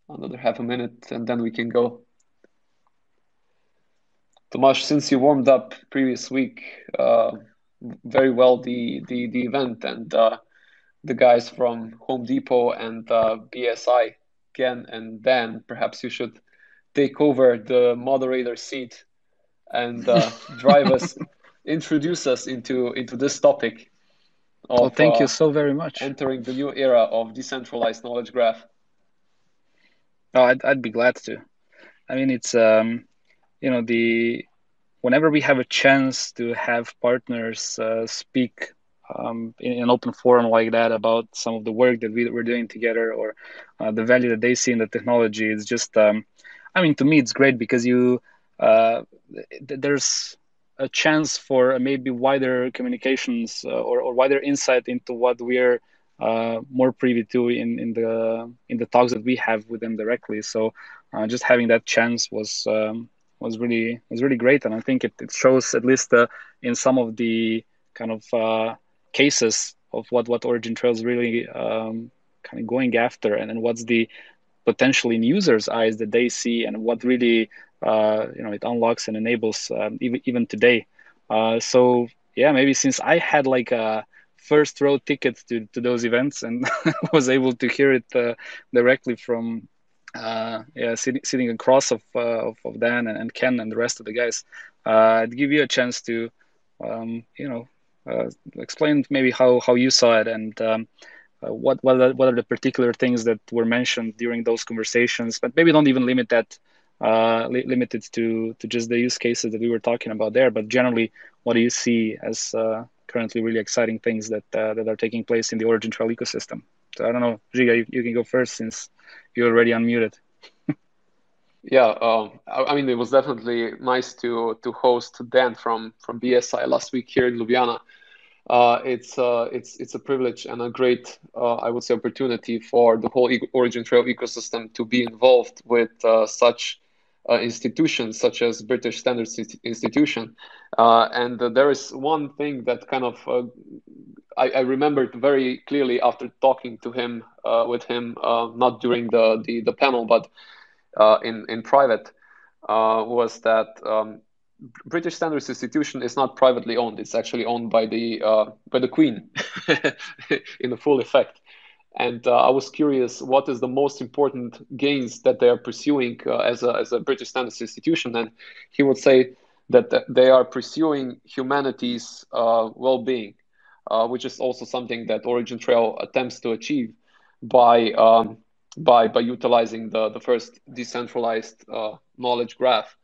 another half a minute, and then we can go. Tomasz, since you warmed up previous week very well the event and the guys from Home Depot and BSI, Ken and Dan, perhaps you should take over the moderator seat and drive us, introduce us into this topic Well, of thank you so very much. entering the new era of decentralized knowledge graph. Oh, I'd be glad to. I mean, it's the whenever we have a chance to have partners speak in an open forum like that about some of the work that we're doing together, or the value that they see in the technology, it's just, I mean, to me, it's great because uh, there's a chance for maybe wider communications, or wider insight into what we're more privy to in the talks that we have with them directly. So just having that chance was really great, and I think it shows, at least in some of the kind of cases of what OriginTrail is really kind of going after, and what's the potential in users' eyes that they see, and what really it unlocks and enables, even today. So yeah, maybe since I had like a first row ticket to those events, and was able to hear it directly from yeah, sitting across of Dan and Ken and the rest of the guys, I'd give you a chance to um, you know explain maybe how you saw it, and what are the particular things that were mentioned during those conversations. But maybe don't even limit that, limit it to just the use cases that we were talking about there, but generally, what do you see as currently really exciting things that are taking place in the OriginTrail ecosystem? So I don't know, Giga, you can go first since you're already unmuted. Yeah, I mean, it was definitely nice to host Dan from BSI last week here in Ljubljana. It's a privilege and a great, I would say, opportunity for the whole OriginTrail ecosystem to be involved with such institutions such as British Standards Institution. And there is one thing that kind of I remembered very clearly after talking to him with him, not during the panel, but in private, was that British Standards Institution is not privately owned. It's actually owned by the Queen in a full effect. And I was curious, what is the most important gains that they are pursuing as a British Standards Institution? And he would say that they are pursuing humanity's well-being, which is also something that OriginTrail attempts to achieve by by utilizing the first decentralized knowledge graph.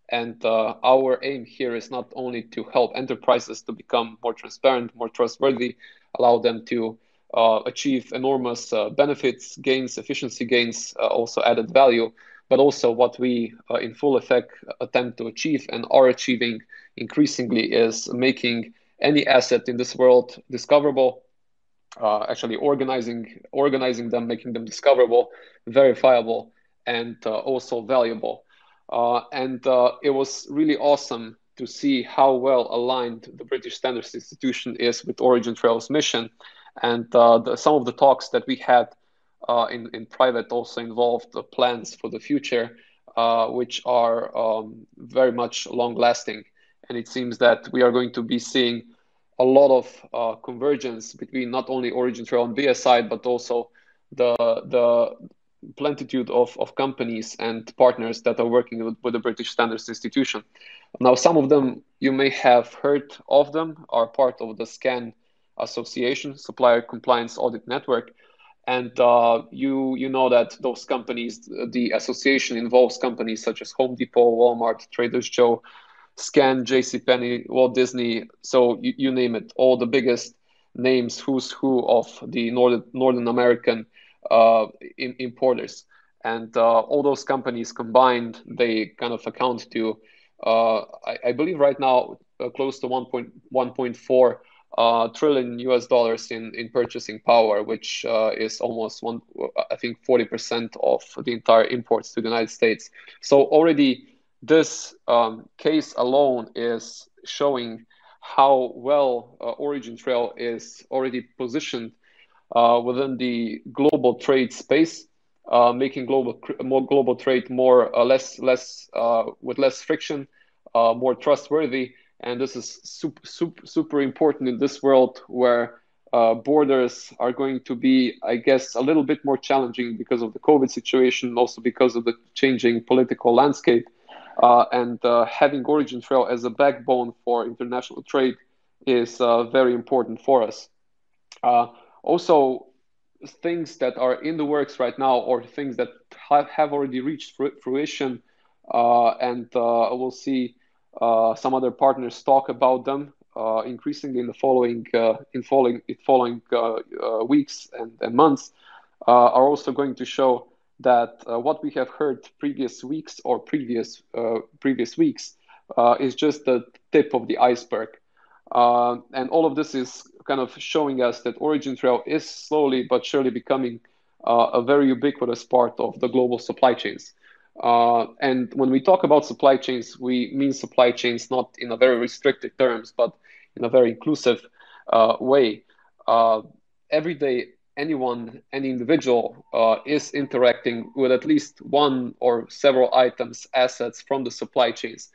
And our aim here is not only to help enterprises to become more transparent, more trustworthy, allow them to achieve enormous benefits, gains, efficiency gains, also added value, but also what we in full effect attempt to achieve and are achieving increasingly is making any asset in this world discoverable, actually organizing them, making them discoverable, verifiable, and also valuable. And it was really awesome to see how well aligned the British Standards Institution is with OriginTrail's mission. And some of the talks that we had in private also involved the plans for the future, which are very much long lasting. And it seems that we are going to be seeing a lot of convergence between not only OriginTrail and BSI, but also the plentitude of companies and partners that are working with the British Standards Institution. Now, some of them you may have heard of them, are part of the SCAN Association, Supplier Compliance Audit Network. And you know that those companies, the association involves companies such as Home Depot, Walmart, Trader Joe, Scan, JCPenney, Walt Disney, so you name it, all the biggest names, who's who of the Northern American importers. And all those companies combined, they kind of account to, I believe right now, close to 1.4 trillion US dollars in purchasing power, which is almost I think 40% of the entire imports to the United States. So already this case alone is showing how well OriginTrail is already positioned within the global trade space. making more global trade more less with less friction, more trustworthy. And this is super important in this world where borders are going to be, I guess, a little bit more challenging because of the COVID situation, also because of the changing political landscape. And having OriginTrail as a backbone for international trade is very important for us. Also, things that are in the works right now, or things that have already reached fruition, and we'll see some other partners talk about them increasingly in the following weeks and months, are also going to show that what we have heard previous weeks or previous weeks is just the tip of the iceberg. And all of this is kind of showing us that OriginTrail is slowly but surely becoming a very ubiquitous part of the global supply chains. And when we talk about supply chains, we mean supply chains not in a very restricted terms, but in a very inclusive way. Every day, any individual is interacting with at least one or several items, assets from the supply chains.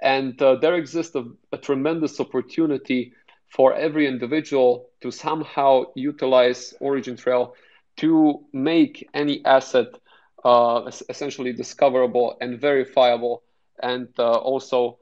And there exists a tremendous opportunity for every individual to somehow utilize OriginTrail to make any asset essentially discoverable and verifiable, and also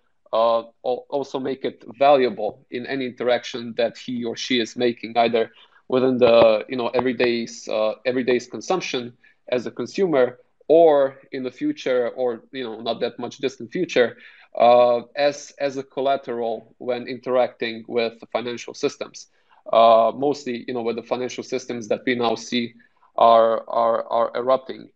make it valuable in any interaction that he or she is making, either within the everyday's consumption as a consumer, or in the future, or not that much distant future, as a collateral when interacting with the financial systems. Mostly, with the financial systems that we now see are erupting.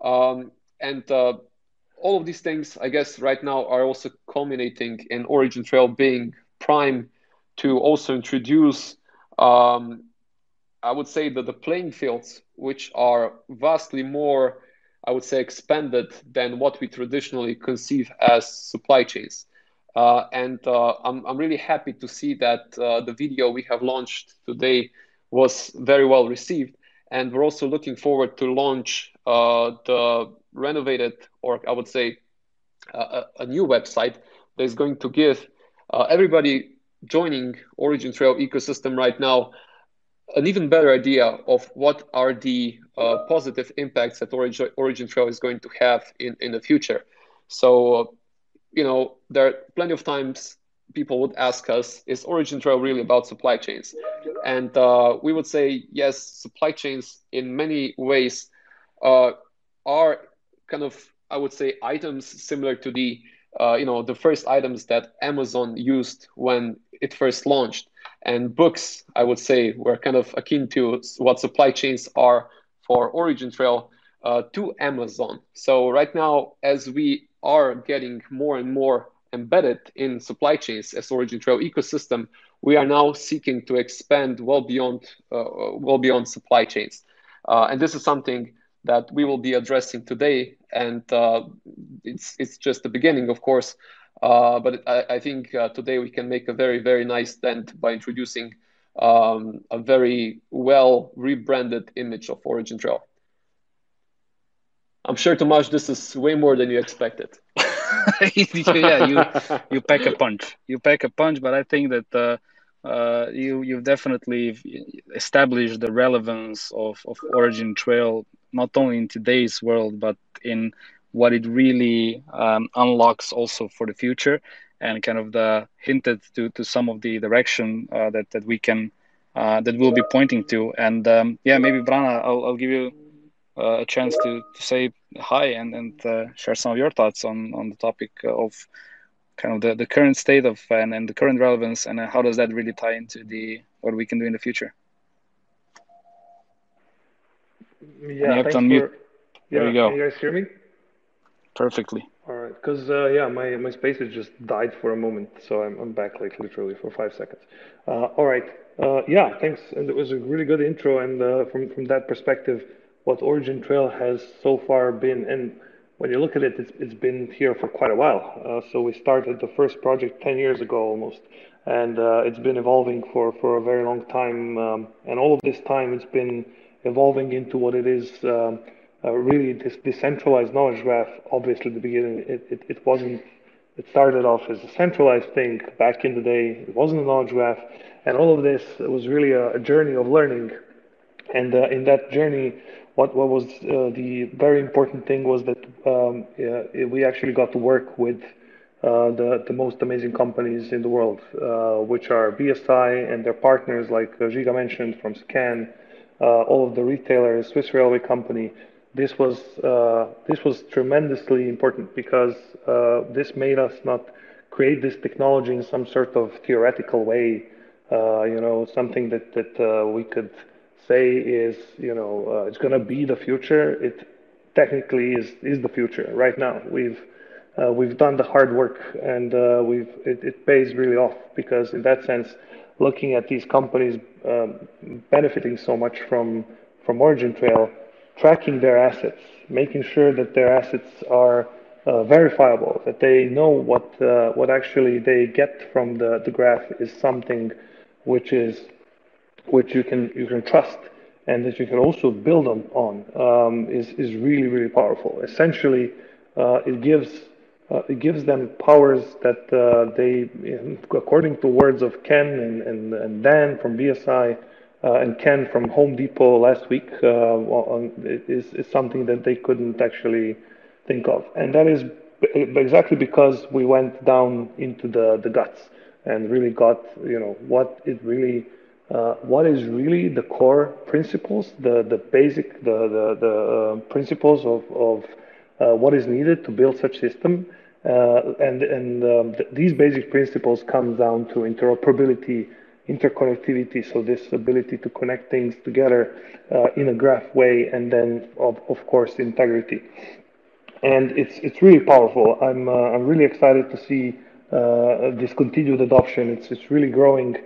And all of these things, I guess, right now are also culminating in OriginTrail being prime to also introduce, I would say, that the playing fields, which are vastly more, I would say, expanded than what we traditionally conceive as supply chains. And I'm really happy to see that the video we have launched today was very well received. And we're also looking forward to launch the renovated, or I would say, a new website that is going to give everybody joining OriginTrail ecosystem right now an even better idea of what are the positive impacts that OriginTrail is going to have in the future. So, there are plenty of times people would ask us, is OriginTrail really about supply chains? And we would say, yes, supply chains in many ways are kind of, I would say, items similar to the first items that Amazon used when it first launched. And books, I would say, were kind of akin to what supply chains are for OriginTrail to Amazon. So right now, as we are getting more and more embedded in supply chains as OriginTrail ecosystem, we are now seeking to expand well beyond supply chains. And this is something that we will be addressing today. And it's just the beginning, of course. But I think today we can make a very, very nice dent by introducing a very well rebranded image of OriginTrail. I'm sure, Tomasz, this is way more than you expected. Yeah, you pack a punch. You pack a punch, but I think that you've definitely established the relevance of OriginTrail not only in today's world, but in what it really unlocks also for the future, and kind of the hinted to some of the direction that we can that we'll be pointing to. And yeah, maybe Brana, I'll give you a chance to say hi and share some of your thoughts on the topic of kind of the current state of and the current relevance, and how does that really tie into the what we can do in the future. And you Yeah, have to thanks unmute. for. There Yeah, you can go. you guys hear me? Perfectly. All right, because yeah, my spaces just died for a moment, so I'm back like literally for 5 seconds. All right, yeah, thanks, and it was a really good intro, and from that perspective, what Origin Trail has so far been, and when you look at it, it's been here for quite a while. So we started the first project 10 years ago almost, and it's been evolving for a very long time, and all of this time it's been evolving into what it is. really this decentralized knowledge graph. Obviously, at the beginning, it wasn't. It started off as a centralized thing back in the day. It wasn't a knowledge graph, and all of this was really a journey of learning. And in that journey, what was the very important thing was that we actually got to work with the most amazing companies in the world, which are BSI and their partners, like Giga mentioned from Scan, all of the retailers, Swiss Railway Company. This was tremendously important because this made us not create this technology in some sort of theoretical way, something that we could say is, it's going to be the future. It technically is the future right now. We've done the hard work, and it pays really off because in that sense, looking at these companies benefiting so much from OriginTrail, tracking their assets, making sure that their assets are verifiable, that they know what actually they get from the graph is something which is which you can trust and that you can also build on is really really powerful. Essentially, it gives them powers that they, according to words of Ken and Dan from BSI and Ken from Home Depot last week, is something that they couldn't actually think of, and that is exactly because we went down into the guts and really got what is really the core principles, the basic the principles of what is needed to build such system, and these basic principles come down to interoperability, interconnectivity, so this ability to connect things together in a graph way, and then of course integrity. And it's really powerful. I'm really excited to see this continued adoption. It's really growing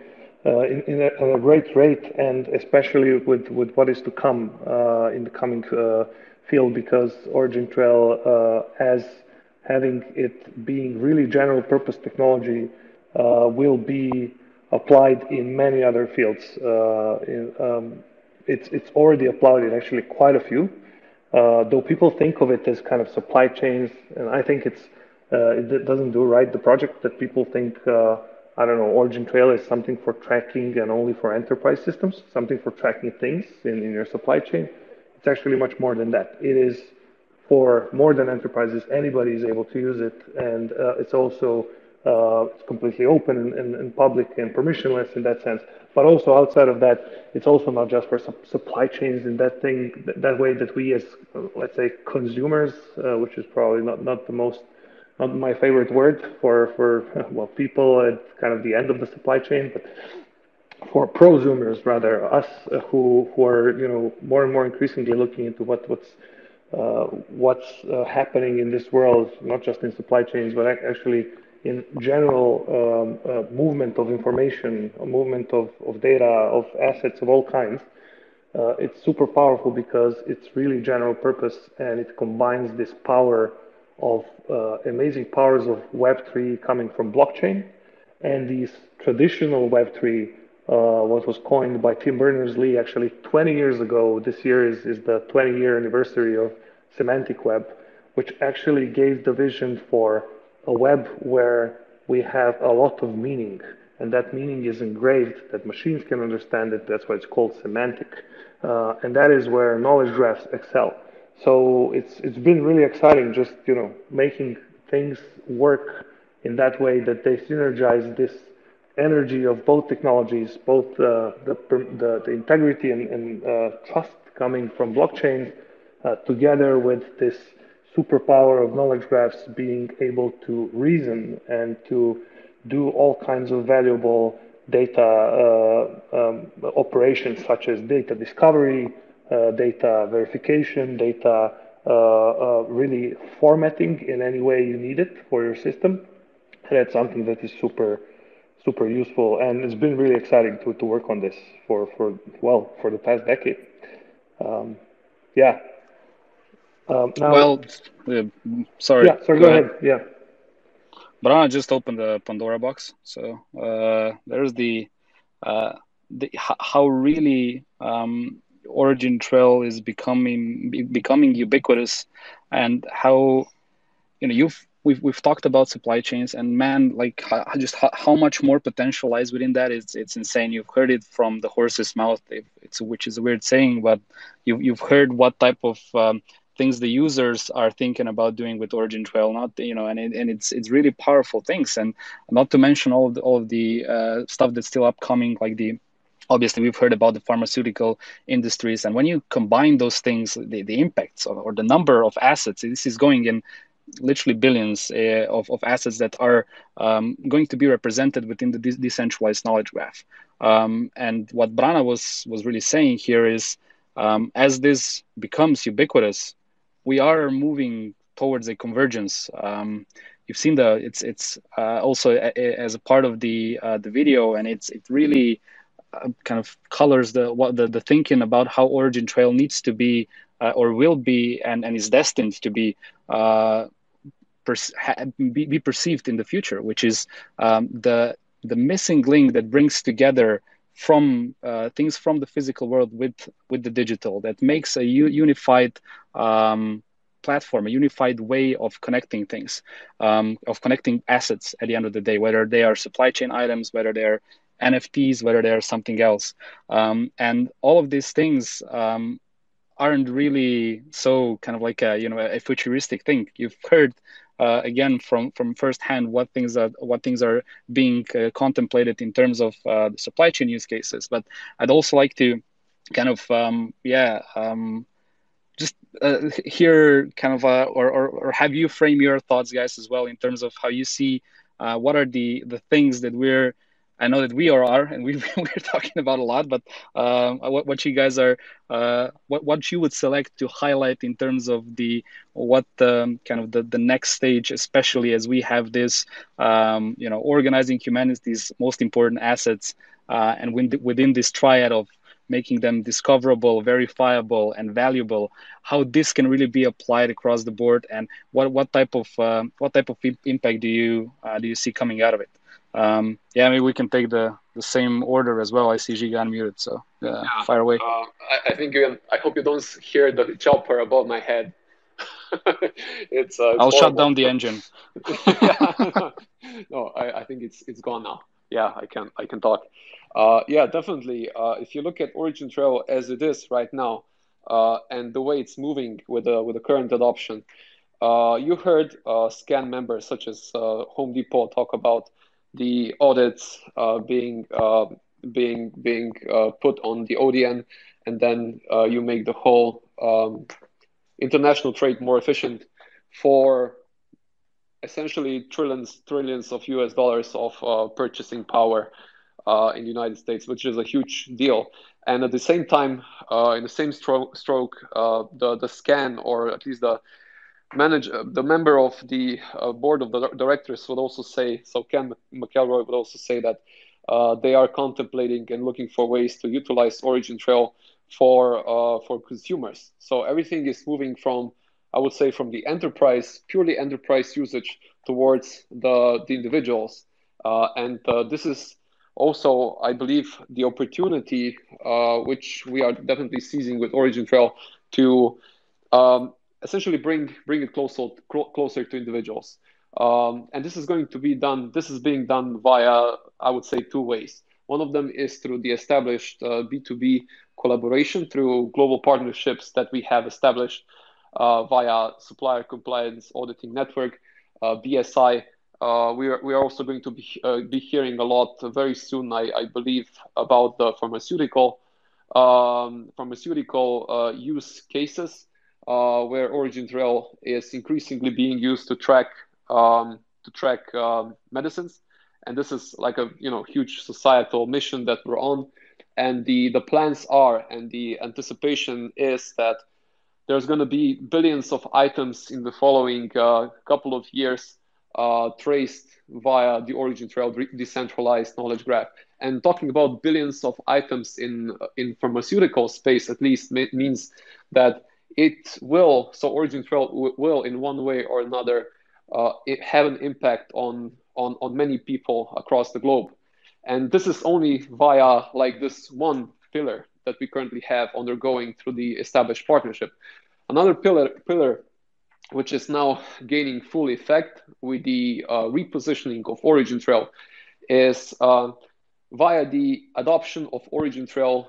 at a great rate, and especially with what is to come in the coming field, because OriginTrail, as having it being really general purpose technology, will be applied in many other fields. It's already applied in actually quite a few. Though people think of it as kind of supply chains, and I think it doesn't do right the project that people think. I don't know, OriginTrail is something for tracking and only for enterprise systems, something for tracking things in your supply chain. It's actually much more than that. It is for more than enterprises. Anybody is able to use it, and it's also it's completely open and public and permissionless in that sense. But also outside of that, it's also not just for supply chains in that thing that way that we as let's say consumers, which is probably not the most not my favorite word for well people at kind of the end of the supply chain, but for prosumers rather, us who are more and more increasingly looking into what's happening in this world, not just in supply chains, but actually in general movement of information, movement of data, of assets of all kinds. It's super powerful because it's really general purpose and it combines this power of amazing powers of Web3 coming from blockchain and these traditional Web3, what was coined by Tim Berners-Lee actually 20 years ago. This year is the 20-year anniversary of semantic web, which actually gave the vision for a web where we have a lot of meaning, and that meaning is engraved, that machines can understand it. That's why it's called semantic, and that is where knowledge graphs excel. So it's been really exciting, just making things work in that way that they synergize this energy of both technologies, both the integrity and trust coming from blockchain, together with this superpower of knowledge graphs being able to reason and to do all kinds of valuable data operations such as data discovery, data verification, data really formatting in any way you need it for your system. And that's something that is super useful, and it's been really exciting to work on this for the past decade. Um, yeah. Now, Well, sorry, yeah. So go go ahead. ahead. Yeah. But I just opened the Pandora box. So there's the how really OriginTrail is becoming ubiquitous, and how, we've talked about supply chains, and man, like how much more potential lies within that. It's insane. You've heard it from the horse's mouth. Which is a weird saying, but you've heard what type of things the users are thinking about doing with OriginTrail. Not and it's really powerful things, and not to mention all of the stuff that's still upcoming, like the obviously we've heard about the pharmaceutical industries, and when you combine those things, the impacts or the number of assets, this is going in literally billions of assets that are going to be represented within the decentralized knowledge graph. And what Brana was really saying here is, as this becomes ubiquitous, we are moving towards a convergence. You've seen it's also as a part of the video, and it really kind of colors the thinking about how OriginTrail needs to be, or will be, and is destined to be be perceived in the future, which is the missing link that brings together from things from the physical world with the digital, that makes a unified platform, a unified way of connecting things, of connecting assets at the end of the day, whether they are supply chain items, whether they're NFTs, whether they're something else. And all of these things aren't really so kind of like a futuristic thing. You've heard again from firsthand what things are being contemplated in terms of the supply chain use cases. But I'd also like to kind of just hear kind of or have you frame your thoughts, guys, as well, in terms of how you see what are the things that I know that we are, and we're talking about a lot, but what you guys are, what you would select to highlight in terms of what kind of the next stage, especially as we have this, organizing humanity's most important assets, and within this triad of making them discoverable, verifiable, and valuable, how this can really be applied across the board, and what type of impact do you see coming out of it? Maybe we can take the same order as well. I see Giga unmuted, so fire away. I hope you don't hear the chopper above my head. It's I'll horrible. shut down the engine. No, I think it's gone now. Yeah, I can talk. Definitely. If you look at OriginTrail as it is right now, and the way it's moving with the current adoption, you heard scan members such as Home Depot talk about the audits being put on the ODN, and then you make the whole international trade more efficient for essentially trillions of US dollars of purchasing power in the United States, which is a huge deal. And at the same time, in the same stroke, the scan, or at least the member of the board of the directors would also say, so Ken McElroy would also say that they are contemplating and looking for ways to utilize OriginTrail for consumers. So everything is moving from, I would say, from the purely enterprise usage towards the individuals. And this is also, I believe, the opportunity which we are definitely seizing with OriginTrail to essentially bring it closer to individuals. And this is going to be done. This is being done via, I would say, two ways. One of them is through the established B2B collaboration through global partnerships that we have established via Supplier Compliance Auditing Network, BSI. We are also going to be hearing a lot very soon, I believe, about the pharmaceutical use cases, where OriginTrail is increasingly being used to track medicines. And this is like a huge societal mission that we're on. And the plans are, and the anticipation is, that there's going to be billions of items in the following couple of years traced via the OriginTrail decentralized knowledge graph. And talking about billions of items in pharmaceutical space, at least, means that OriginTrail will in one way or another have an impact on many people across the globe. And this is only via like this one pillar that we currently have undergoing through the established partnership. Another pillar which is now gaining full effect with the repositioning of OriginTrail is via the adoption of OriginTrail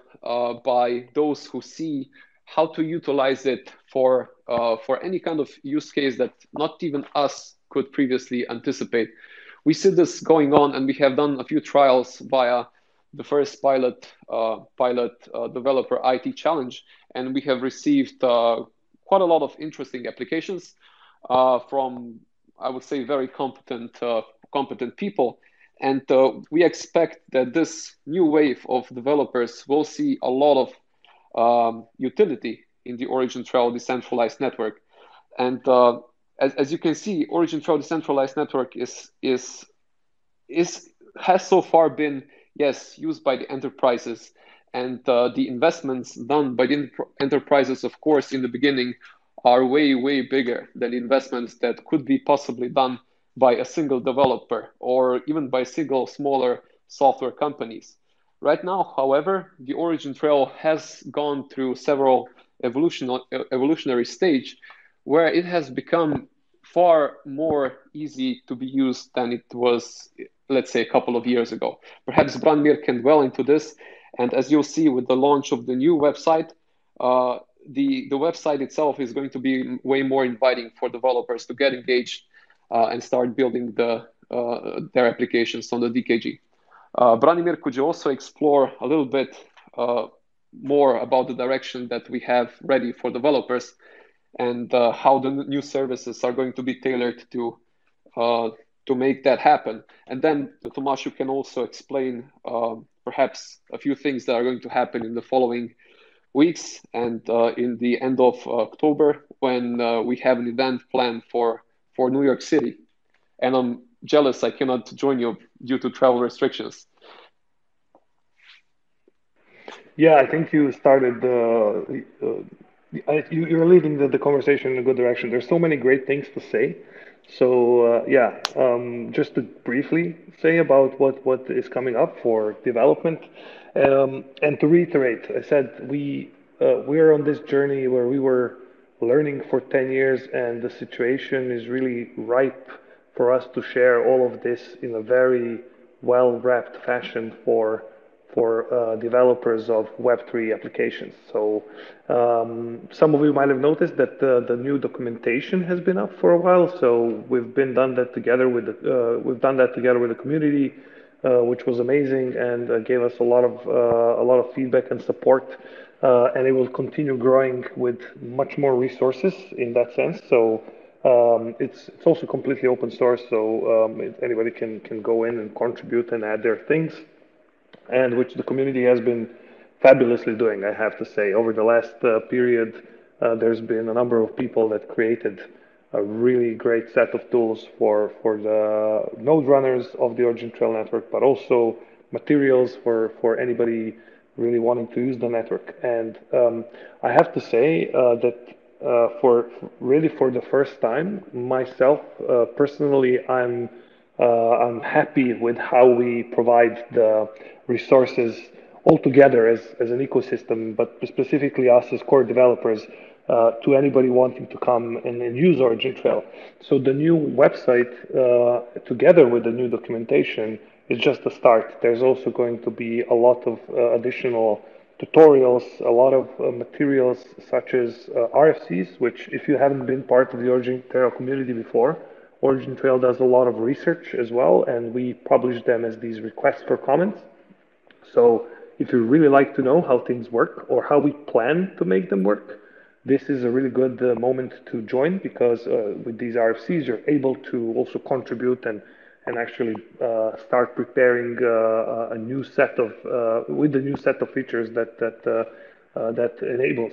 by those who see how to utilize it for any kind of use case that not even us could previously anticipate. We see this going on, and we have done a few trials via the first pilot developer IT challenge, and we have received quite a lot of interesting applications from, I would say, very competent people. And we expect that this new wave of developers will see a lot of utility in the OriginTrail decentralized network. And as you can see, OriginTrail decentralized network has so far been, yes, used by the enterprises, and the investments done by the enterprises, of course, in the beginning are way bigger than investments that could be possibly done by a single developer or even by single smaller software companies. Right now, however, the OriginTrail has gone through several evolutionary stage where it has become far more easy to be used than it was, let's say, a couple of years ago. Perhaps Branimir can dwell into this. And as you'll see with the launch of the new website, the website itself is going to be way more inviting for developers to get engaged and start building their applications on the DKG. Branimir, could you also explore a little bit more about the direction that we have ready for developers and how the new services are going to be tailored to make that happen? And then Tomasz, you can also explain perhaps a few things that are going to happen in the following weeks and in the end of October when we have an event planned for New York City. And I'm jealous I cannot join you due to travel restrictions. Yeah, I think you started you're leading the conversation in a good direction. There's so many great things to say. So just to briefly say about what is coming up for development, and to reiterate, I said we're on this journey where we were learning for 10 years, and the situation is really ripe for us to share all of this in a very well-wrapped fashion for developers of Web3 applications. So some of you might have noticed that the new documentation has been up for a while. So we've done that together with the community, which was amazing and gave us a lot of feedback and support. And it will continue growing with much more resources in that sense. So it's also completely open source, so anybody can go in and contribute and add their things, and which the community has been fabulously doing, I have to say. Over the last period, there's been a number of people that created a really great set of tools for the node runners of the OriginTrail network, but also materials for anybody really wanting to use the network. And I have to say that for the first time, myself personally, I'm happy with how we provide the resources all together as an ecosystem, but specifically us as core developers, to anybody wanting to come and use OriginTrail. So the new website, together with the new documentation, is just a start. There's also going to be a lot of additional tutorials, a lot of materials such as RFCs, which if you haven't been part of the OriginTrail community before, OriginTrail does a lot of research as well, and we publish them as these requests for comments. So if you really like to know how things work or how we plan to make them work, this is a really good moment to join, because with these RFCs, you're able to also contribute and actually start preparing a new set of with the new set of features that enables.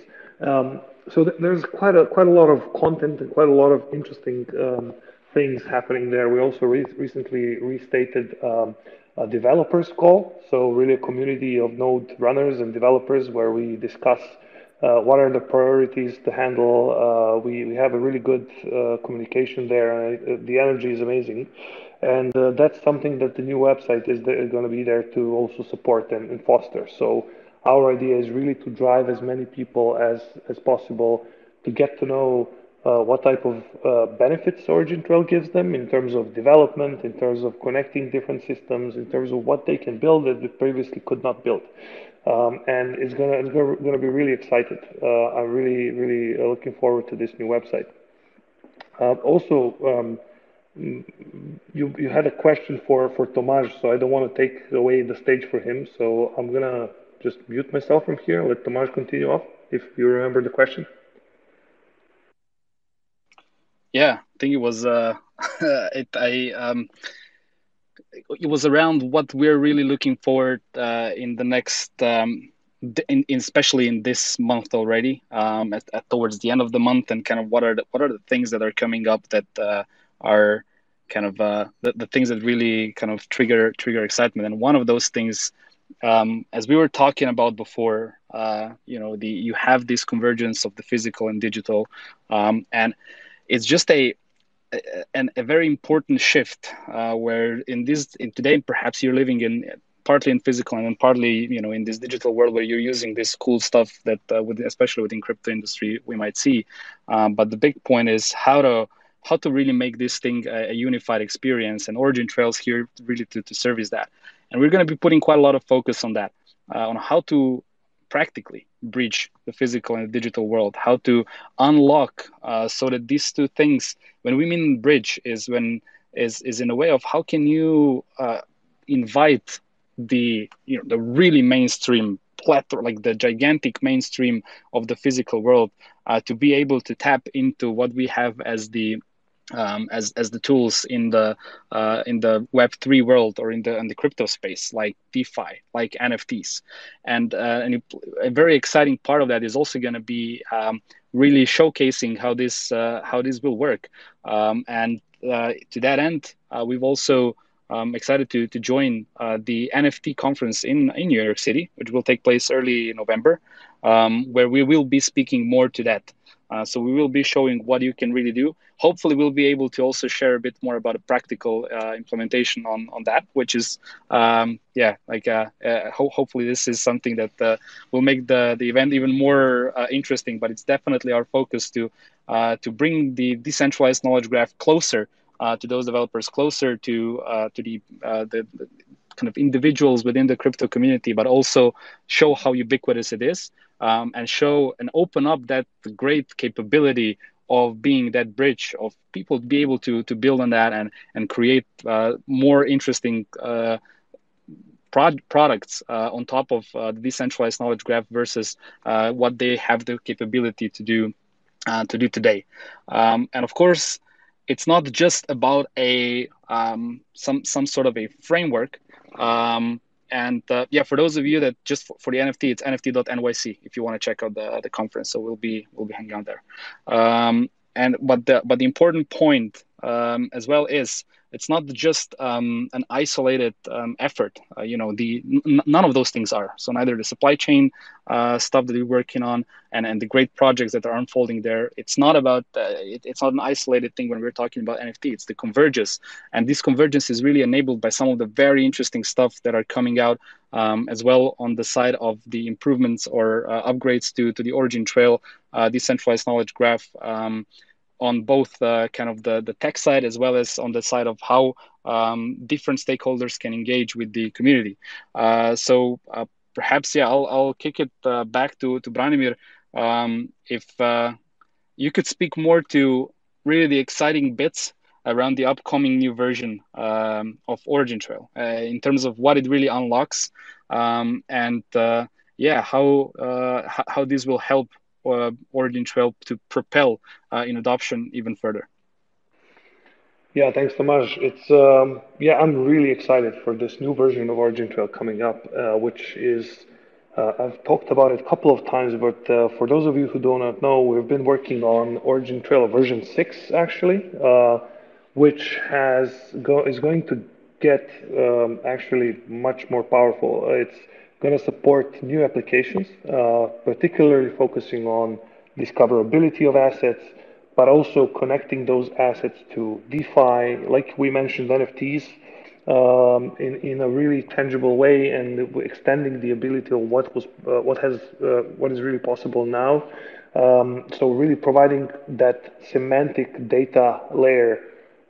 So there's quite a lot of content and quite a lot of interesting things happening there. We also recently restated a developers call, so really a community of node runners and developers where we discuss what are the priorities to handle. We have a really good communication there, and the energy is amazing. And that's something that the new website is going to be there to also support and foster. So our idea is really to drive as many people as possible to get to know what type of benefits Origin Trail gives them in terms of development, in terms of connecting different systems, in terms of what they can build that they previously could not build. And it's gonna be really excited. I'm really looking forward to this new website. Also, you had a question for Tomasz, so I don't want to take away the stage for him. So I'm gonna just mute myself from here. Let Tomasz continue off if you remember the question. Yeah, I think it was it I it was around what we're really looking forward in the next in especially in this month already, towards the end of the month, and kind of what are the things that are coming up that are kind of the things that really kind of trigger excitement. And one of those things, as we were talking about before, you have this convergence of the physical and digital, and it's just a very important shift, where in today perhaps you're living in partly in physical and then partly in this digital world where you're using this cool stuff that especially within crypto industry we might see, but the big point is how to really make this thing a unified experience, and Origin Trails here really to service that. And we're going to be putting quite a lot of focus on that, on how to practically bridge the physical and the digital world, how to unlock, so that these two things, when we mean bridge, is in a way of how can you invite the really mainstream plethora, like the gigantic mainstream of the physical world, to be able to tap into what we have as the tools in the Web3 world, or in the crypto space, like DeFi, like NFTs, and a very exciting part of that is also going to be really showcasing how this will work, and to that end, we've also excited to join the NFT conference in New York City, which will take place early November, where we will be speaking more to that. So we will be showing what you can really do. Hopefully, we'll be able to also share a bit more about a practical implementation on that, which is hopefully this is something that will make the event even more interesting. But it's definitely our focus to bring the decentralized knowledge graph closer to those developers, closer to the kind of individuals within the crypto community, but also show how ubiquitous it is, and show and open up that great capability of being that bridge of people to be able to build on that and create more interesting products on top of the decentralized knowledge graph versus what they have the capability to do today. And of course, it's not just about some sort of a framework. And for those of you that just for the NFT, it's nft.nyc if you want to check out the conference. So we'll be hanging out there. But the important point, as well, is it's not just an isolated effort. None of those things are. So neither the supply chain stuff that we're working on and the great projects that are unfolding there. It's not about it's not an isolated thing when we're talking about NFT. It's the convergence, and this convergence is really enabled by some of the very interesting stuff that are coming out, as well, on the side of the improvements or upgrades to the Origin Trail decentralized knowledge graph. On both kind of the tech side, as well as on the side of how different stakeholders can engage with the community. So perhaps, I'll kick it back to Branimir. If you could speak more to really the exciting bits around the upcoming new version of Origin Trail, in terms of what it really unlocks, and how this will help Origin Trail to propel in adoption even further. Yeah, thanks, Tomasz. I'm really excited for this new version of Origin Trail coming up, which is I've talked about it a couple of times, but for those of you who do not know, we've been working on Origin Trail version 6 actually, which is going to get actually much more powerful. It's going to support new applications, particularly focusing on discoverability of assets, but also connecting those assets to DeFi, like we mentioned, NFTs, in a really tangible way, and extending the ability of what is really possible now. So really providing that semantic data layer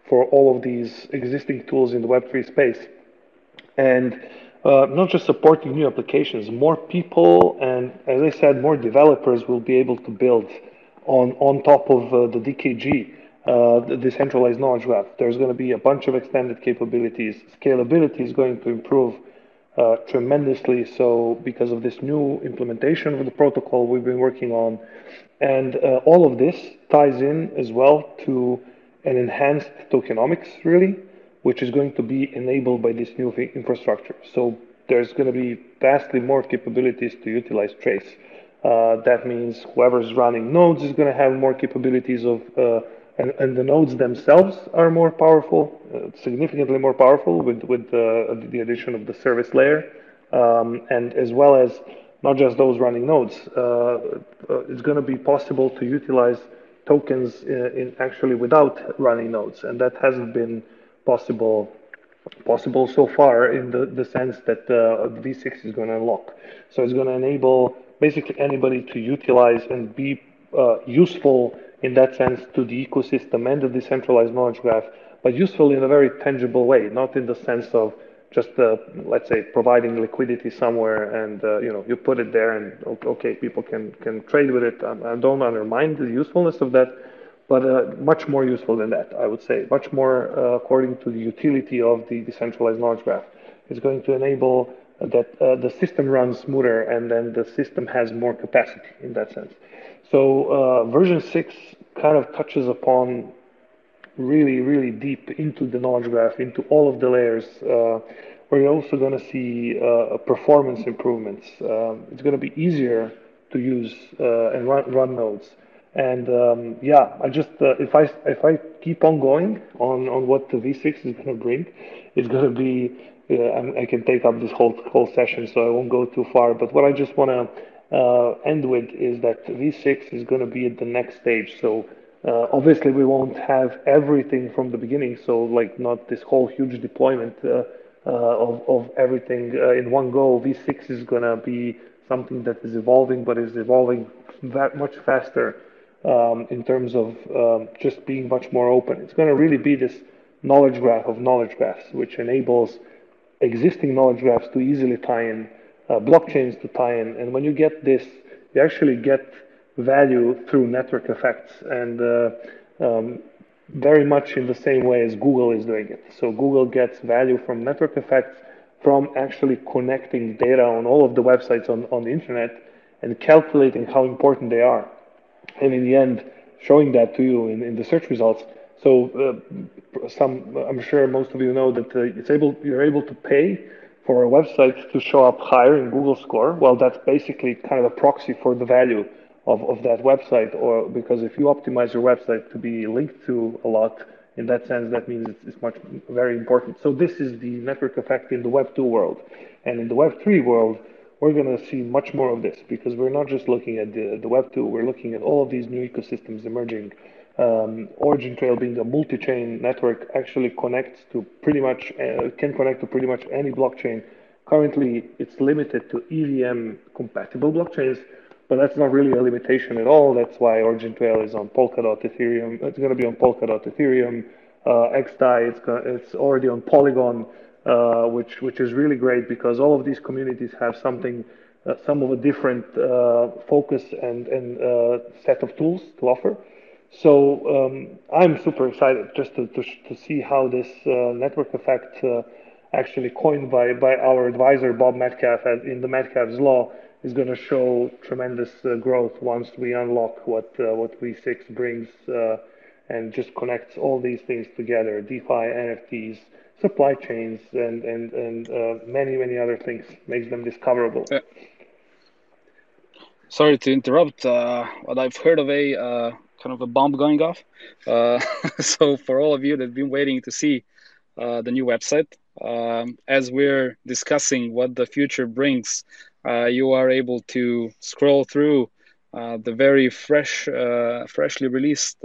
for all of these existing tools in the Web3 space, and not just supporting new applications, more people, and as I said, more developers will be able to build on top of the DKG, the decentralized knowledge graph. There's going to be a bunch of extended capabilities. Scalability is going to improve tremendously. So because of this new implementation of the protocol we've been working on, and all of this ties in as well to an enhanced tokenomics, really, which is going to be enabled by this new infrastructure. So there's going to be vastly more capabilities to utilize Trace. That means whoever's running nodes is going to have more capabilities and the nodes themselves are more powerful, significantly more powerful with the addition of the service layer, and as well as not just those running nodes. It's going to be possible to utilize tokens in actually without running nodes, and that hasn't been possible so far in the sense that V6 is going to unlock. So it's going to enable basically anybody to utilize and be useful in that sense to the ecosystem and the decentralized knowledge graph, but useful in a very tangible way, not in the sense of just let's say providing liquidity somewhere and you put it there and okay, people can trade with it. I don't undermine the usefulness of that, but much more useful than that, I would say. Much more according to the utility of the decentralized knowledge graph. It's going to enable that the system runs smoother and then the system has more capacity in that sense. So version 6 kind of touches upon really, really deep into the knowledge graph, into all of the layers. We're also going to see performance improvements. It's going to be easier to use and run nodes. And yeah, I just if I keep on going on what the V6 is going to bring, it's going to be. I can take up this whole session, so I won't go too far. But what I just want to end with is that V6 is going to be at the next stage. So obviously we won't have everything from the beginning. So like not this whole huge deployment of everything in one go. V6 is going to be something that is evolving, but is evolving that much faster in terms of just being much more open. It's going to really be this knowledge graph of knowledge graphs, which enables existing knowledge graphs to easily tie in, blockchains to tie in. And when you get this, you actually get value through network effects and very much in the same way as Google is doing it. So Google gets value from network effects from actually connecting data on all of the websites on the internet and calculating how important they are, and in the end showing that to you in the search results. So I'm sure most of you know that you're able to pay for a website to show up higher in Google score. Well, that's basically kind of a proxy for the value of that website, or because if you optimize your website to be linked to a lot, in that sense, that means it's much very important. So this is the network effect in the Web 2 world, and in the Web 3 world, we're going to see much more of this because we're not just looking at the Web 2, we're looking at all of these new ecosystems emerging. OriginTrail being a multi-chain network actually connects to pretty much, can connect to pretty much any blockchain. Currently, it's limited to EVM compatible blockchains, but that's not really a limitation at all. That's why OriginTrail is on Polkadot Ethereum. It's going to be on Polkadot Ethereum, XDAI. It's already on Polygon, which is really great because all of these communities have some of a different focus and set of tools to offer. So I'm super excited just to see how this network effect, actually coined by our advisor Bob Metcalf in the Metcalf's law, is going to show tremendous growth once we unlock what V6 brings and just connects all these things together: DeFi, NFTs, supply chains, and many other things. Makes them discoverable. Sorry to interrupt, but I've heard of a kind of a bomb going off. So for all of you that've been waiting to see the new website, as we're discussing what the future brings, you are able to scroll through the very freshly released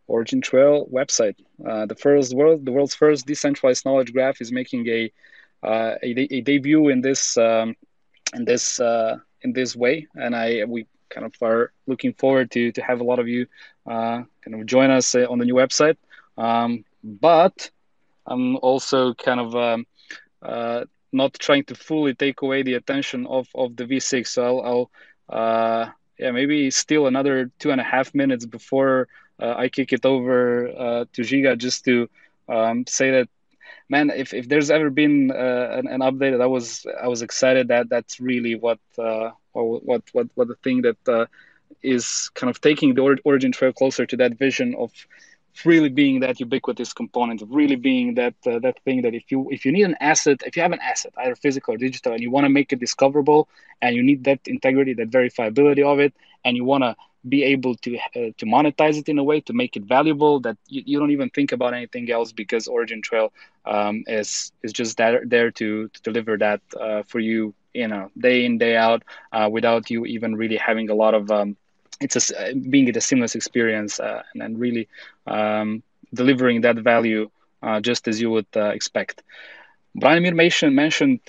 OriginTrail website. The world's first decentralized knowledge graph is making a debut in this way, and we kind of are looking forward to have a lot of you kind of join us on the new website. But I'm also kind of not trying to fully take away the attention of the V6. So yeah, maybe still another 2.5 minutes before I kick it over to Giga, just to say that, man, if there's ever been an update that I was excited, that's really what the thing that is kind of taking the OriginTrail closer to that vision of really being that ubiquitous component, of really being that thing that if you need an asset, if you have an asset, either physical or digital, and you want to make it discoverable, and you need that integrity, that verifiability of it, and you want to be able to monetize it in a way to make it valuable, that you don't even think about anything else, because OriginTrail is just there to deliver that for you, day in, day out, without you even really having a lot of being it a seamless experience, and really delivering that value just as you would expect. Branimir mentioned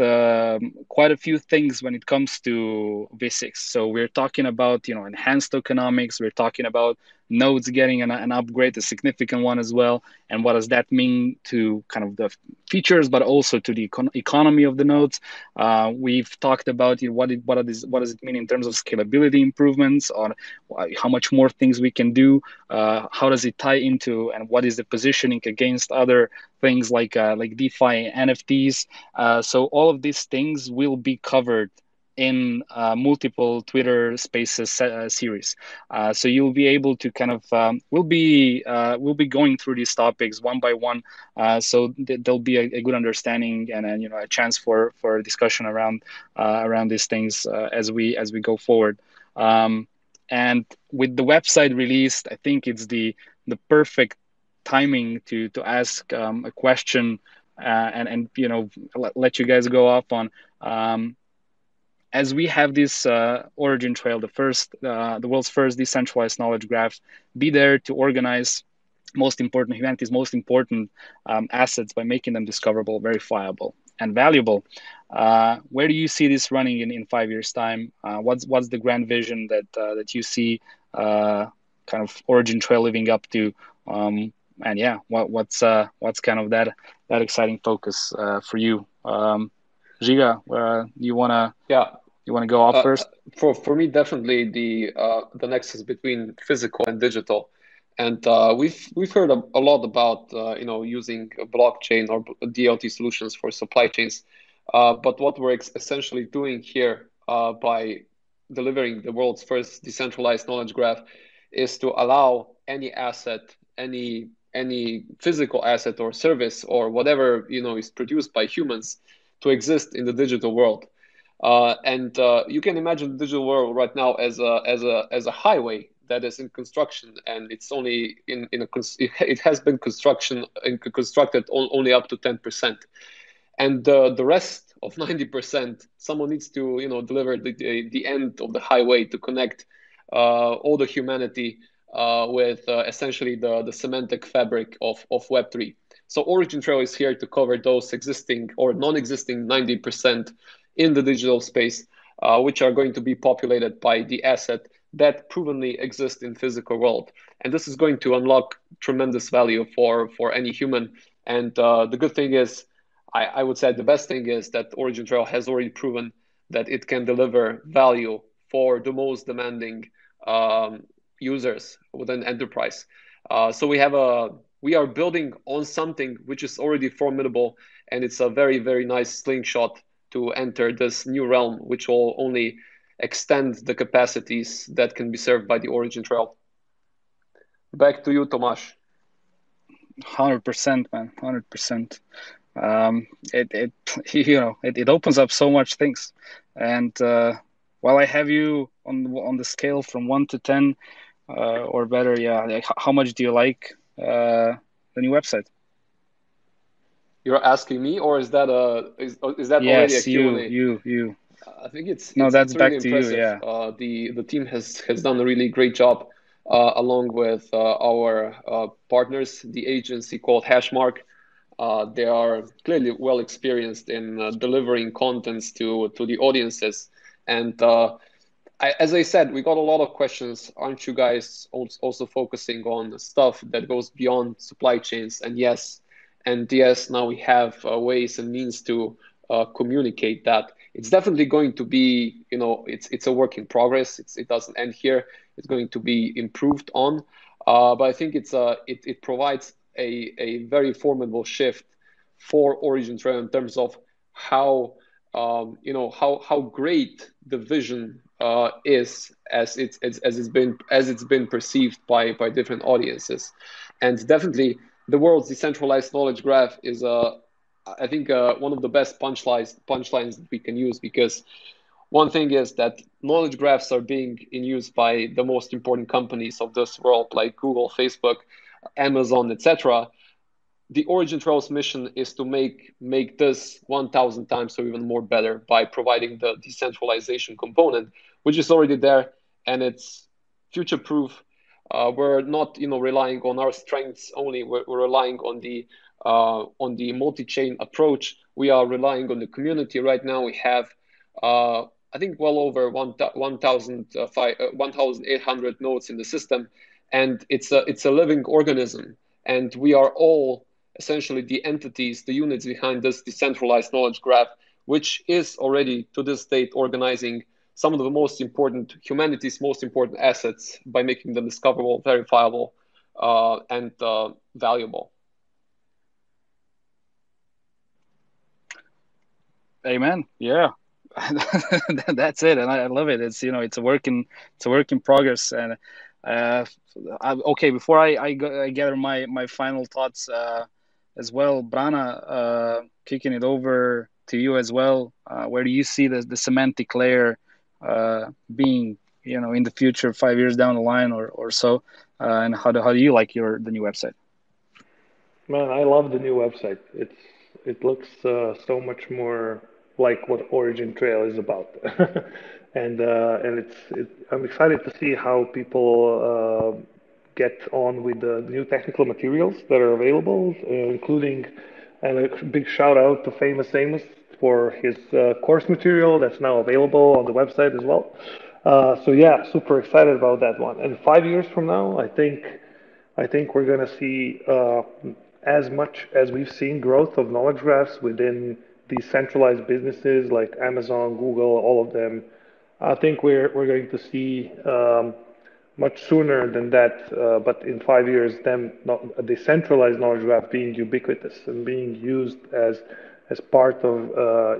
quite a few things when it comes to V6. So we're talking about enhanced tokenomics. We're talking about nodes getting an upgrade, a significant one as well. And what does that mean to kind of the features, but also to the economy of the nodes? We've talked about what does it mean in terms of scalability improvements, on how much more things we can do. How does it tie into, and what is the positioning against other things like DeFi, NFTs. So all of these things will be covered in multiple Twitter Spaces series. So you'll be able to kind of we'll be going through these topics one by one. So there'll be a good understanding, and a chance for discussion around these things as we go forward. And with the website released, I think it's the perfect timing to ask a question, and let you guys go off on, as we have this OriginTrail, the world's first decentralized knowledge graph, be there to organize humanity's most important assets by making them discoverable, verifiable, and valuable. Where do you see this running in 5 years' time? What's the grand vision that you see kind of OriginTrail living up to? And yeah, what's kind of that exciting focus for you? Giga, you wanna go off first? For me, definitely the nexus between physical and digital, and we've heard a lot about using blockchain or DLT solutions for supply chains, but what we're essentially doing here by delivering the world's first decentralized knowledge graph is to allow any asset, any physical asset or service or whatever is produced by humans to exist in the digital world. And you can imagine the digital world right now as a highway that is in construction, and it's only it has been constructed only up to 10%, and the rest of 90%, someone needs to deliver the end of the highway to connect all the humanity with essentially the semantic fabric of Web3. So OriginTrail is here to cover those existing or non-existing 90% in the digital space, which are going to be populated by the asset that provenly exists in physical world. And this is going to unlock tremendous value for any human. And the good thing is, I would say the best thing is that OriginTrail has already proven that it can deliver value for the most demanding users within enterprise. So we are building on something which is already formidable, and it's a very, very nice slingshot to enter this new realm, which will only extend the capacities that can be served by the OriginTrail. Back to you, Tomasz. 100%, man, 100%. It opens up so much things, and while I have you on the scale from 1 to 10, or better, like, how much do you like the new website? You're asking me, or is that already a Q&A? You. I think it's that's really back to impressive. you. Yeah. The team has done a really great job along with our partners, the agency called Hashmark. They are clearly well experienced in delivering contents to the audiences. And as I said, we got a lot of questions. Aren't you guys also focusing on stuff that goes beyond supply chains? And yes, now we have ways and means to communicate that. It's definitely going to be, it's a work in progress. It doesn't end here. It's going to be improved on. But I think it provides a very formidable shift for OriginTrail in terms of how how great the vision is as it's been perceived by different audiences, and definitely the world's decentralized knowledge graph is I think one of the best punchlines that we can use, because one thing is that knowledge graphs are being in use by the most important companies of this world, like Google, Facebook, Amazon, etc. The OriginTrail's mission is to make this 1,000 times or even more better by providing the decentralization component, which is already there, and it's future proof. We're not relying on our strengths only. We're relying on the multi-chain approach. We are relying on the community. Right now we have I think well over 1,800 nodes in the system, and it's a living organism, and we are all essentially the entities, the units behind this decentralized knowledge graph, which is already to this date organizing some of the most important, humanity's most important assets by making them discoverable, verifiable, and valuable. Amen. Yeah. That's it, and I love it. It's it's a work in progress. And okay, before I gather my final thoughts as well, Brana, kicking it over to you as well. Where do you see the semantic layer being in the future, 5 years down the line or so? And how do you like the new website? Man, I love the new website. It looks so much more like what Origin Trail is about, and I'm excited to see how people get on with the new technical materials that are available, including, and a big shout out to Famous Amos for his course material that's now available on the website as well. So yeah, super excited about that one. And 5 years from now, I think we're going to see as much as we've seen growth of knowledge graphs within these centralized businesses like Amazon, Google, all of them. I think we're going to see much sooner than that, but in 5 years, them not, a decentralized knowledge graph being ubiquitous and being used as part of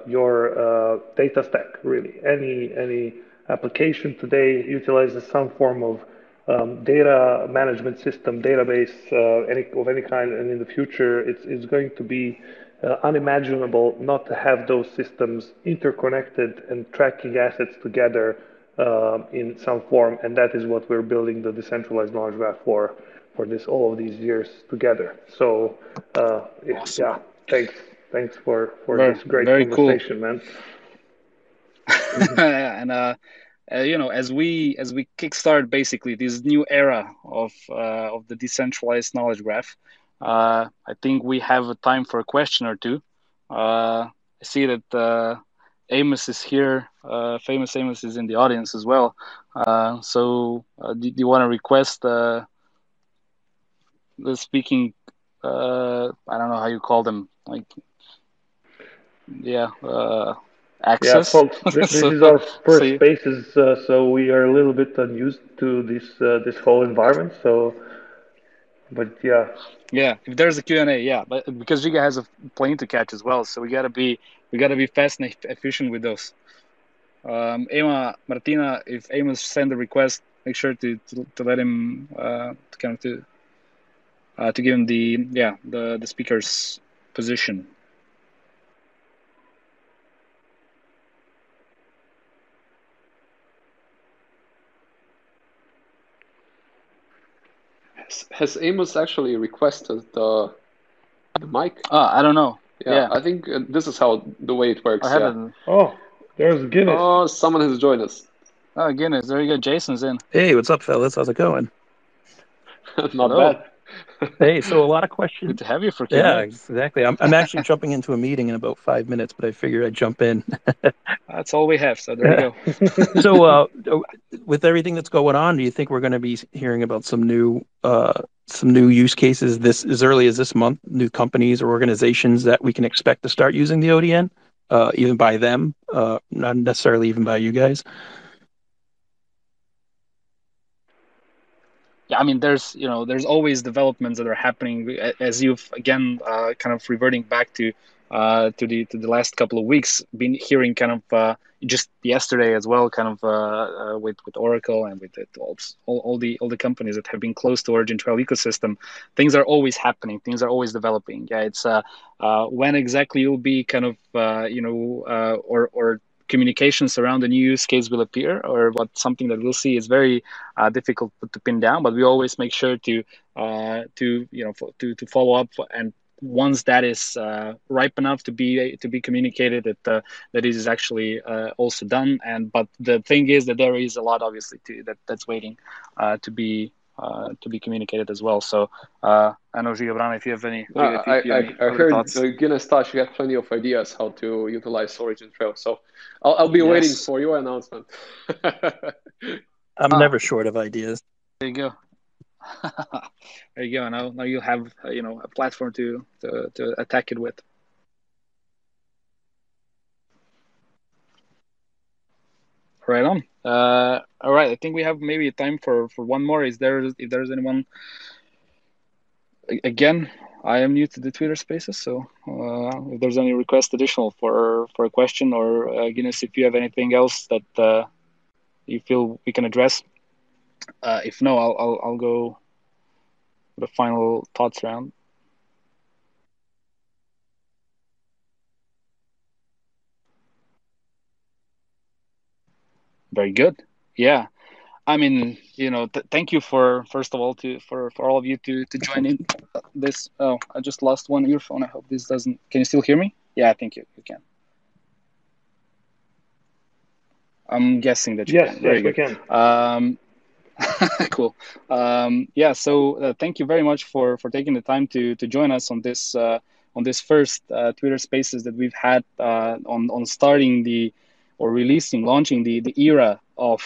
your data stack. Really, any application today utilizes some form of data management system, database, any kind, and in the future, it's going to be unimaginable not to have those systems interconnected and tracking assets together in some form, and that is what we're building the decentralized knowledge graph for this all of these years together. So, Awesome. yeah, thanks for this great very cool. conversation, man. And as we kickstart basically this new era of the decentralized knowledge graph, I think we have a time for a question or two. I see that Amos is here. Famous Amos is in the audience as well. So do you want to request the speaking? I don't know how you call them. Like, yeah. Yeah, Access. folks, this so, is our first so spaces, so we are a little bit unused to this whole environment. So, but yeah, yeah, if there's a Q&A, yeah, but because Giga has a plane to catch as well, so we gotta be fast and efficient with those. Emma, Martina, if Amos send a request, make sure to let him to kind of to give him the speaker's position. Has Amos actually requested the mic? I don't know. Yeah, I think this is how the way it works. I haven't. Oh, there's Guinness. Oh, someone has joined us. Oh, Guinness, there you go. Jason's in. Hey, what's up, fellas? How's it going? Not Hello. bad. Hey, so a lot of questions. Good to have you for Yeah, Q&A. exactly. I'm actually jumping into a meeting in about 5 minutes, but I figured I'd jump in. That's all we have. So there you go. So, with everything that's going on, do you think we're going to be hearing about some new use cases this as early as this month? New companies or organizations that we can expect to start using the ODN, even by them, not necessarily even by you guys. Yeah, I mean, there's always developments that are happening as you've again kind of reverting back to the last couple of weeks, been hearing kind of just yesterday as well, kind of with Oracle and with all the companies that have been close to OriginTrail ecosystem. Things are always happening. Things are always developing. Yeah, it's when exactly you'll be kind of or communications around the new use case will appear, or what something that we'll see is very difficult to pin down. But we always make sure to follow up, and once that is ripe enough to be communicated, that is actually also done. And but the thing is that there is a lot obviously that's waiting to be communicated as well. So I know Giovanna, if you have any if you have any I other heard thoughts. Guinness Touch, you have plenty of ideas how to utilize OriginTrail. So I'll be waiting Yes, for your announcement. I'm never short of ideas. there you go. There you go. Now you'll have a platform to attack it with. Right on. All right. I think we have maybe time for one more. If there's anyone, again, I am new to the Twitter Spaces, so if there's any request additional for a question, or Guinness, if you have anything else that you feel we can address. If no, I'll go with the final thoughts round. Very good. Yeah. I mean, thank you for first of all for all of you to join in this. Oh, I just lost one earphone. I hope this doesn't. Can you still hear me? Yeah, I think you can. I'm guessing that you Yes, can. yes, Very we good. can. Cool. Yeah. So thank you very much for taking the time to join us on this first Twitter Spaces that we've had on starting the or releasing launching the era of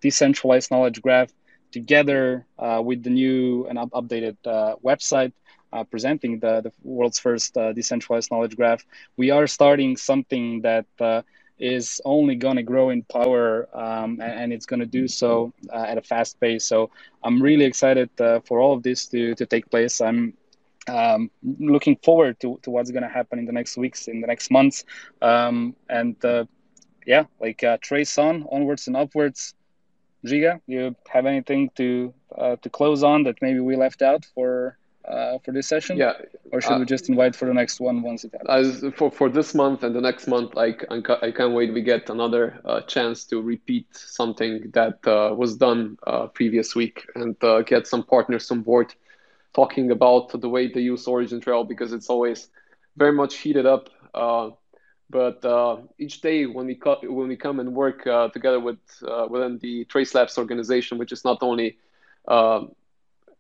decentralized knowledge graph together with the new and updated website. Presenting the world's first decentralized knowledge graph, we are starting something that is only going to grow in power, and it's going to do so at a fast pace. So I'm really excited for all of this to take place. I'm looking forward to what's going to happen in the next weeks, in the next months, and yeah, like trace onwards and upwards. Giga, you have anything to close on that maybe we left out for this session, Yeah, or should uh, we just invite for the next one once it happens? as for this month and the next month, I can't wait. We get another chance to repeat something that was done previous week and get some partners on board talking about the way they use OriginTrail because it's always very much heated up. But each day when we come and work together within the Trace Labs organization, which is not only uh,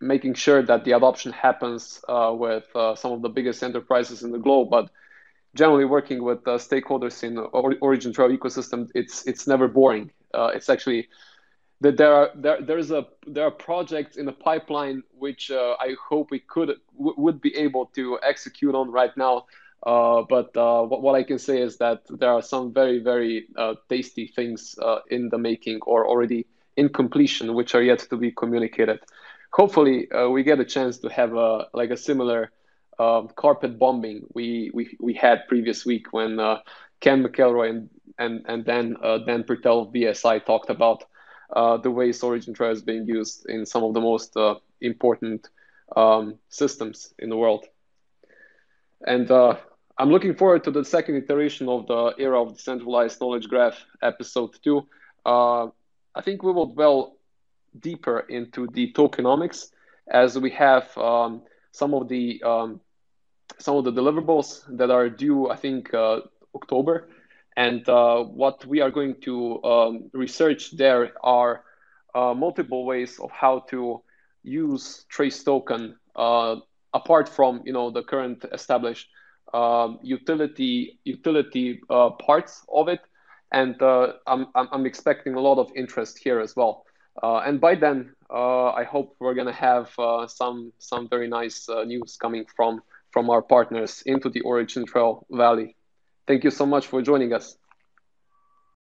making sure that the adoption happens with some of the biggest enterprises in the globe, but generally working with stakeholders in OriginTrail ecosystem, it's never boring. It's actually that there are projects in the pipeline which I hope we would be able to execute on right now. But what I can say is that there are some very very tasty things in the making or already in completion, which are yet to be communicated. Hopefully, we get a chance to have a similar carpet bombing we had previous week when Ken McElroy and Dan Pertel of BSI talked about the ways OriginTrail is being used in some of the most important systems in the world. And I'm looking forward to the second iteration of the era of decentralized knowledge graph, episode 2. I think we will delve deeper into the tokenomics as we have some of the deliverables that are due, I think, October. And what we are going to research there are multiple ways of how to use Trace token apart from the current established utility parts of it, and I'm expecting a lot of interest here as well. And by then, I hope we're gonna have some very nice news coming from our partners into the OriginTrail Valley. Thank you so much for joining us.